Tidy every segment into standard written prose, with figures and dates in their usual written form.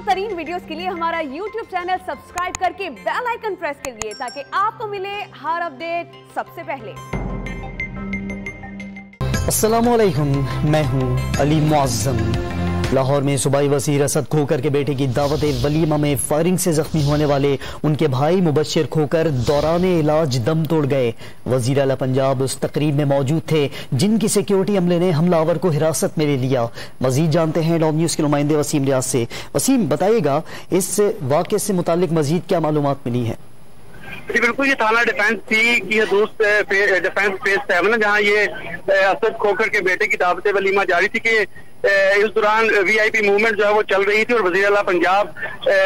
तरीन वीडियोस के लिए हमारा YouTube चैनल सब्सक्राइब करके बेल आइकन प्रेस करिए ताकि आपको मिले हर अपडेट सबसे पहले। अस्सलामु अलैकुम, मैं हूँ अली मुअज़्ज़म। लाहौर में सूबाई वज़ीर असद खोकर के बेटे की दावत वलीमा में फायरिंग से जख्मी होने वाले उनके भाई मुबश्शिर खोकर दौरान इलाज दम तोड़ गए। वज़ीर आला पंजाब उस तकरीब में मौजूद थे जिनकी सिक्योरिटी अमले ने हमलावर को हिरासत में ले लिया। मजीद जानते हैं डॉन न्यूज़ के नुमाइंदे वसीम रियाज से। वसीम, बताइएगा इस वाक़े से मुताल्लिक मजीद क्या मालूमात मिली हैं? जी बिल्कुल, ये थाना डिफेंस थी कि ये दोस्त डिफेंस फेज 7 जहाँ ये असद खोकर के बेटे की दावत वलीमा जारी थी कि इस दौरान वीआईपी मूवमेंट जो है वो चल रही थी और वज़ीर आला पंजाब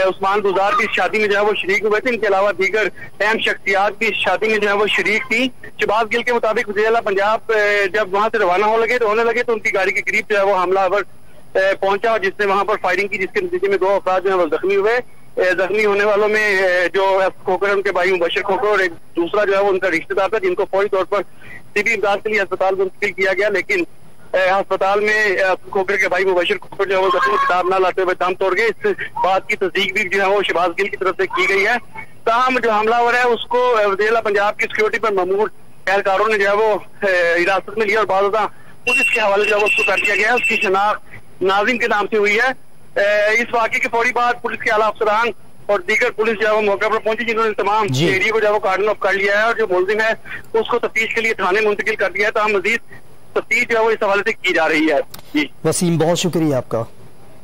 उस्मान गुजार की शादी में जो है वो शरीक हुए थे। इनके अलावा दीगर अहम शख्सियात की शादी में जो है वो शरीक थी। शबाब गिल के मुताबिक वज़ीर आला पंजाब जब वहां से रवाना होने लगे तो उनकी गाड़ी के करीब जो है वो हमलावर पहुंचा जिसने वहां पर फायरिंग की, जिसके नतीजे में 2 अफराद जो है वो जख्मी हुए। जख्मी होने वालों में जो खोकर उनके भाई मुबश्शिर खोकर और एक दूसरा जो है वो उनका रिश्तेदार था जिनको फौरी तौर पर तिब्बी इमदाद के लिए अस्पताल मुंतकिल किया गया, लेकिन अस्पताल में खोकर के भाई मुबश्शिर खोकर जो है वो जख्मी किताब न लाते हुए दम तोड़ गए। इस बात की तस्दीक भी जो है वो शबाज गिल की तरफ से की गई है। ताहम जो हमलावर है उसको वज़ीर आला पंजाब की सिक्योरिटी पर ममूर एहलकारों ने जो है वो हिरासत में लिया और बाद पुलिस के हवाले जो है उसको कर दिया गया। उसकी शनाख्त नाजिम के नाम से हुई है। इस वाक़े के फौरी बाद पुलिस के आला अफसरान और दीगर पुलिस जो है वो मौके पर पहुंची जिन्होंने तमाम एरिया को जो है वो कार्डन ऑफ कर लिया है और जो मुलजिम है उसको तफ्तीश के लिए थाने मुंतकिल कर दिया है। तो हम मजीद तफ्तीश जो है वो इस हवाले से की जा रही है। जी वसीम, बहुत शुक्रिया आपका।